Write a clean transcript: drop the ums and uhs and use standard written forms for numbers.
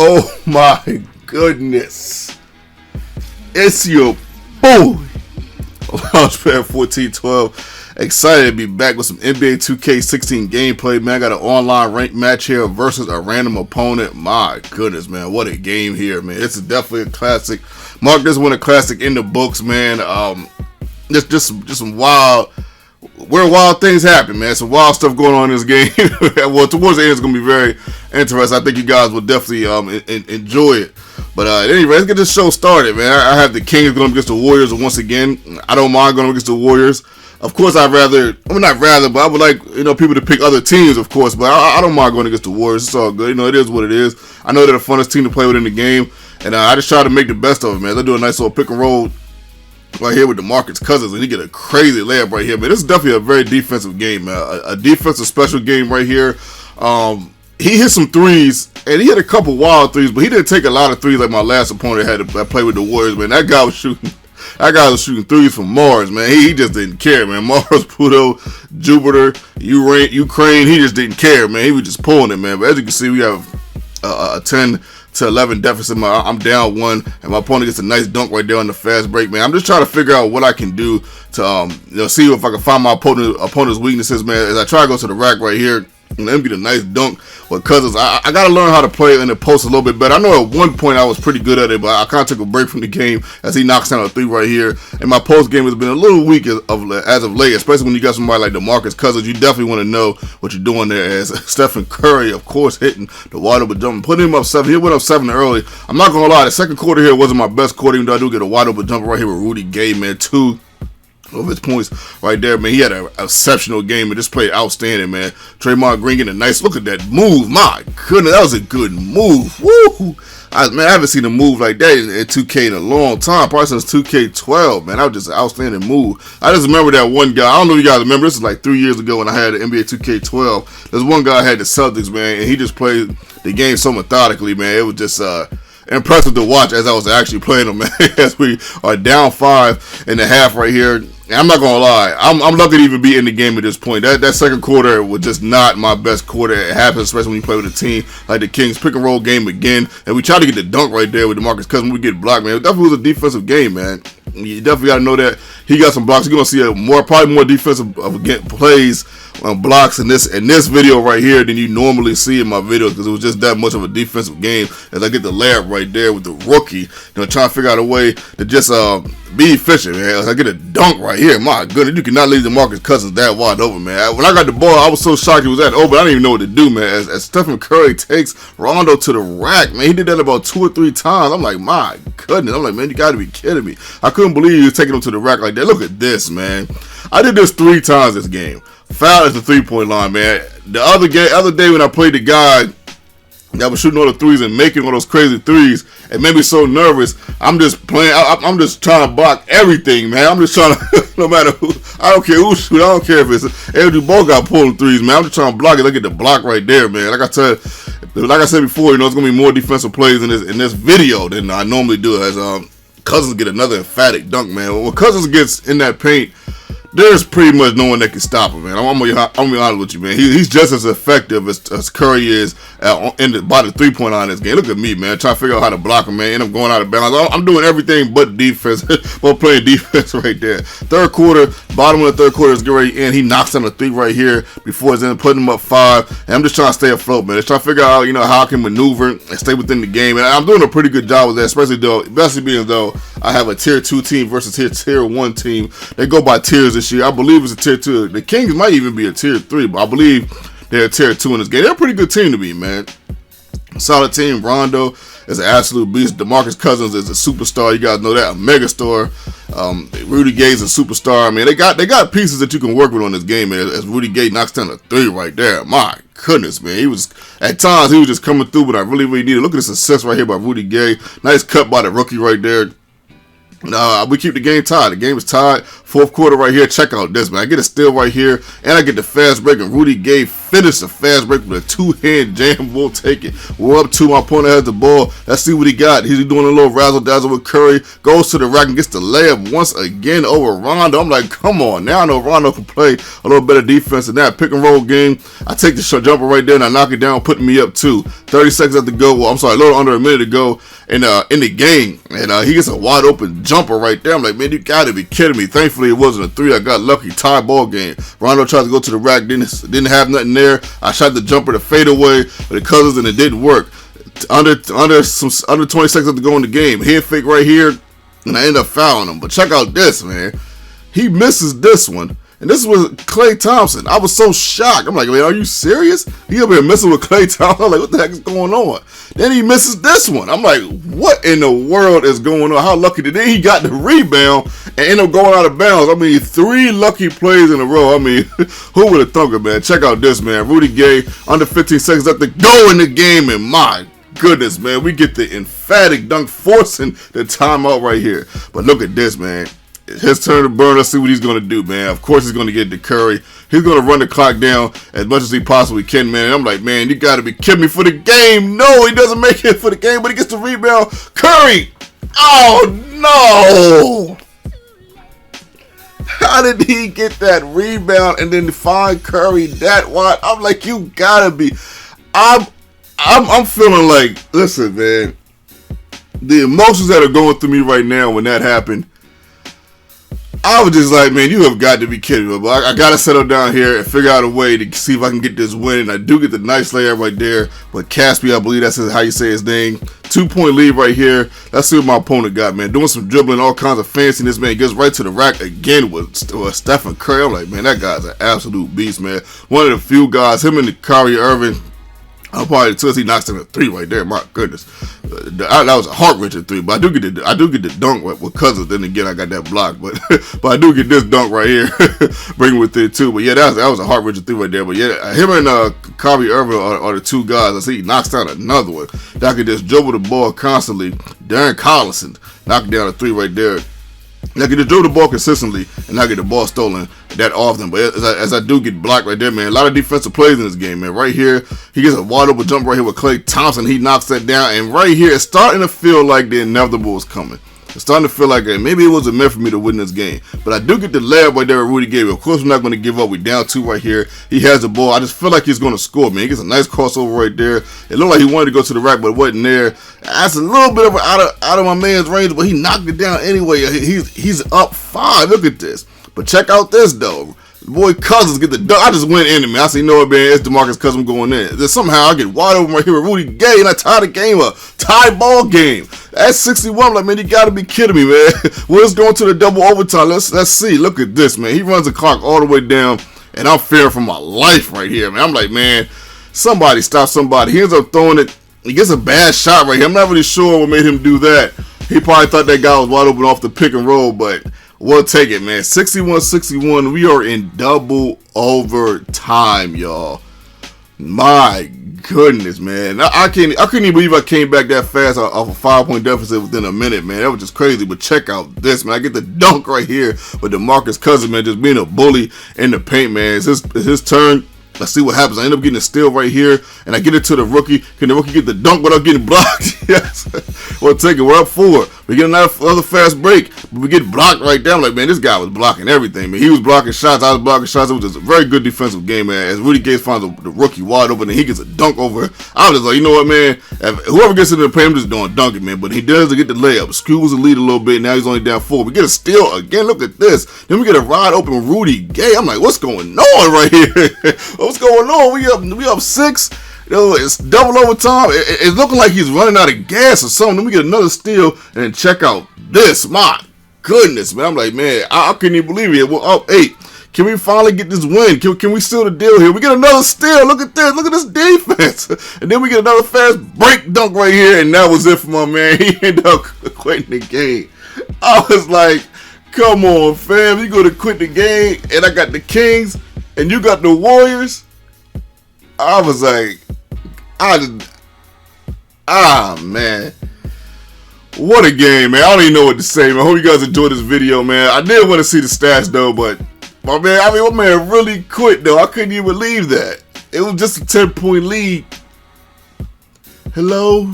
Oh my goodness. It's your boy, Launchpad 1412. Excited to be back with some NBA 2K16 gameplay, man. I got an online ranked match here versus a random opponent. My goodness, man. What a game here, man. It's definitely a classic. Mark this one a classic in the books, man. Just some wild things happen, man. Some wild stuff going on in this game. Well, towards the end, it's going to be very interesting. I think you guys will definitely enjoy it. But at any rate, let's get this show started, man. I have the Kings going up against the Warriors once again. I don't mind going up against the Warriors. Of course, I would like, people to pick other teams, of course. But I don't mind going against the Warriors. It's all good. It is what it is. I know they're the funnest team to play with in the game. And I just try to make the best of it, man. They do a nice little pick and roll right here with DeMarcus Cousins, and he get a crazy layup right here, man. This is definitely a very defensive game, man. A defensive special game right here. He hit some threes, and he hit a couple wild threes, but he didn't take a lot of threes like my last opponent had to play with the Warriors, man. That guy was shooting threes from Mars, man. He just didn't care, man. Mars, Pluto, Jupiter, Ukraine, he just didn't care, man. He was just pulling it, man. But as you can see, we have a 10-11 deficit. I'm down one, and my opponent gets a nice dunk right there on the fast break, man. I'm just trying to figure out what I can do to see if I can find my opponent's weaknesses, man. As I try to go to the rack right here, and then get a nice dunk with Cousins. I got to learn how to play in the post a little bit better. I know at one point I was pretty good at it, but I kind of took a break from the game as he knocks down a three right here. And my post game has been a little weak as of late, especially when you got somebody like DeMarcus Cousins. You definitely want to know what you're doing there. As Stephen Curry, of course, hitting the wide open jumper, putting him up 7. He went up 7 early. I'm not going to lie, the second quarter here wasn't my best quarter, even though I do get a wide open jumper right here with Rudy Gay, man. 2 of his points right there, man. He had an exceptional game and just played outstanding, man. Draymond Green getting a nice look at that move. My goodness, that was a good move. Woo! I haven't seen a move like that in 2K in a long time, probably since 2K12, man. That was just an outstanding move. I just remember that one guy. I don't know if you guys remember. This is like 3 years ago when I had the NBA 2K12. There's one guy had the Celtics, man, and he just played the game so methodically, man. It was just impressive to watch as I was actually playing them, man. As we are down 5.5 right here. I'm not gonna lie, I'm lucky to even be in the game at this point. That second quarter was just not my best quarter. It happens, especially when you play with a team like the Kings. Pick and roll game again, and we try to get the dunk right there with DeMarcus Cousins. We get blocked, man. It definitely was a defensive game, man. You definitely got to know that he got some blocks. You're gonna see probably more defensive plays blocks in this video right here than you normally see in my videos, because it was just that much of a defensive game. As I get the layup right there with the rookie, trying to figure out a way to just be efficient, man. As I get a dunk right here, my goodness, you cannot leave DeMarcus Cousins that wide open, man. When I got the ball, I was so shocked he was that open. I didn't even know what to do, man. As Stephen Curry takes Rondo to the rack, man, he did that about 2 or 3 times. I'm like, my goodness. I'm like, man, you got to be kidding me. I couldn't believe he was taking him to the rack like that. Look at this, man. I did this 3 times this game. Foul at the 3-point line, man. The other day when I played the guy that was shooting all the threes and making all those crazy threes, it made me so nervous. I'm just playing. I'm just trying to block everything, man. I'm just trying to, no matter who. I don't care who shoot. I don't care if it's Andrew Bogut pulling threes, man. I'm just trying to block it. Look at the block right there, man. Like I said before, it's gonna be more defensive plays in this video than I normally do. As Cousins get another emphatic dunk, man. When Cousins gets in that paint, there's pretty much no one that can stop him, man. I'm gonna be honest with you, man. He's just as effective as Curry is by the 3-point line in this game. Look at me, man. Trying to figure out how to block him, man. And I'm going out of bounds. I'm doing everything but defense. But playing defense right there. Third quarter, bottom of the third quarter is getting ready to end. He knocks down a 3 right here before it's in, putting him up 5. And I'm just trying to stay afloat, man. Just trying to figure out, how I can maneuver and stay within the game. And I'm doing a pretty good job with that, especially being though I have a tier 2 team versus tier 1 team. They go by tiers this year. I believe it's a tier 2. The Kings might even be a tier 3, but I believe they're a tier 2 in this game. They're a pretty good team to me, man. Solid team. Rondo is an absolute beast. DeMarcus Cousins is a superstar. You guys know that, a megastar. Rudy Gay is a superstar. I mean, they got pieces that you can work with on this game, man. As Rudy Gay knocks down a 3 right there. My goodness, man. At times he was just coming through, but I really needed. Look at this assist right here by Rudy Gay. Nice cut by the rookie right there. We keep the game tied. The game is tied Fourth quarter right here. Check out this, man. I get a steal right here, and I get the fast break, and Rudy Gay finished the fast break with a two-hand jam. We'll take it. We're up 2. My opponent has the ball. Let's see what he got. He's doing a little razzle-dazzle with Curry. Goes to the rack and gets the layup once again over Rondo. I'm like, come on. Now I know Rondo can play a little better defense in that pick-and-roll game. I take the shot jumper right there, and I knock it down, putting me up 2. 30 seconds left to go. Well, I'm sorry, a little under a minute to go in the game. And he gets a wide-open jumper right there. I'm like, man, you got to be kidding me. Thankfully, it wasn't a 3. I got lucky. Tie ball game. Rondo tried to go to the rack. Didn't have nothing there. I shot the jumper to fade away with the Cousins, and it didn't work. Under 20 seconds left to go in the game. Head fake right here, and I end up fouling him. But check out this, man. He misses this one. And this was Klay Thompson. I was so shocked. I'm like, man, are you serious? He up here messing with Klay Thompson. I'm like, what the heck is going on? Then he misses this one. I'm like, what in the world is going on? How lucky did he got the rebound and ended up going out of bounds? I mean, 3 lucky plays in a row. I mean, who would have thunk it, man? Check out this, man. Rudy Gay, under 15 seconds left to go in the game, and my goodness, man, we get the emphatic dunk forcing the timeout right here. But look at this, man. His turn to burn. Let's see what he's going to do, man. Of course, he's going to get to Curry. He's going to run the clock down as much as he possibly can, man. And I'm like, man, you got to be kidding me for the game. No, he doesn't make it for the game, but he gets the rebound. Curry! Oh, no! How did he get that rebound and then find Curry that wide? I'm like, you got to be. I'm feeling like, listen, man, the emotions that are going through me right now when that happened, I was just like, man, you have got to be kidding me. But I got to settle down here and figure out a way to see if I can get this win. And I do get the nice layup right there. But Caspi, I believe that's how you say his name. 2-point lead right here. Let's see what my opponent got, man. Doing some dribbling, all kinds of fanciness, man. Gets right to the rack again with Stephen Curry. I'm like, man, that guy's an absolute beast, man. One of the few guys, him and the Kyrie Irving. I'll probably until he knocks in a 3 right there. My goodness, that was a heart-wrenching 3. But I do get the dunk with Cousins. Then again, I got that block, but I do get this dunk right here, bring with it too. But yeah, that was a heart-wrenching 3 right there. But yeah, him and Kyrie Irving are the 2 guys. I see he knocks down another one that could just dribble the ball constantly. Darren Collison knocking down a 3 right there. And I get to dribble the ball consistently and not get the ball stolen that often. But as I do get blocked right there, man, a lot of defensive plays in this game, man. Right here, he gets a wide open jump right here with Klay Thompson. He knocks that down. And right here, it's starting to feel like the inevitable is coming. It's starting to feel like maybe it wasn't meant for me to win this game. But I do get the layup right there with Rudy Gay. Of course, we're not going to give up. We're down 2 right here. He has the ball. I just feel like he's going to score, man. He gets a nice crossover right there. It looked like he wanted to go to the rack, but it wasn't there. That's a little bit of out of my man's range, but he knocked it down anyway. He's up 5. Look at this. But check out this, though. Boy Cousins get the dunk. I just went in it, man. I said, you know what, man, it's DeMarcus Cousins going in. Then somehow I get wide open right here with Rudy Gay, and I tie the game up. Tie ball game. That's 61. I'm like, man, you got to be kidding me, man. Well, let's go into the double overtime. Let's see. Look at this, man. He runs the clock all the way down, and I'm fearing for my life right here, man. I'm like, man, somebody stop somebody. He ends up throwing it. He gets a bad shot right here. I'm not really sure what made him do that. He probably thought that guy was wide open off the pick and roll, but we'll take it, man. 61-61. We are in double overtime, y'all. My goodness, man. I couldn't even believe I came back that fast off a 5-point deficit within a minute, man. That was just crazy. But check out this, man. I get the dunk right here with DeMarcus Cousins, man, just being a bully in the paint, man. It's his turn. Let's see what happens. I end up getting a steal right here, and I get it to the rookie. Can the rookie get the dunk without getting blocked? Yes. We'll take it. We're up 4. We get another fast break, but we get blocked right down. Like, man, this guy was blocking everything, man. He was blocking shots. I was blocking shots. It was just a very good defensive game, man. As Rudy Gay finds the rookie wide open, and he gets a dunk over. I was just like, you know what, man? If whoever gets into the paint, I'm just doing dunking, man. But he does get the layup. Scoot was the lead a little bit. Now he's only down 4. We get a steal again. Look at this. Then we get a wide open Rudy Gay. I'm like, what's going on right here? What's going on? We up 6. You know, it's double overtime. It's looking like he's running out of gas or something. Then we get another steal, and then check out this. My goodness, man. I'm like, man, I couldn't even believe it. We're up 8. Can we finally get this win? Can we seal the deal here? We get another steal. Look at this. Look at this defense. And then we get another fast break dunk right here, and that was it for my man. He ended up quitting the game. I was like, come on, fam. You going to quit the game, and I got the Kings, and you got the Warriors. I was like, man. What a game, man. I don't even know what to say, man. I hope you guys enjoyed this video, man. I did want to see the stats, though, but my man really quit, though. I couldn't even believe that. It was just a 10-point lead. Hello?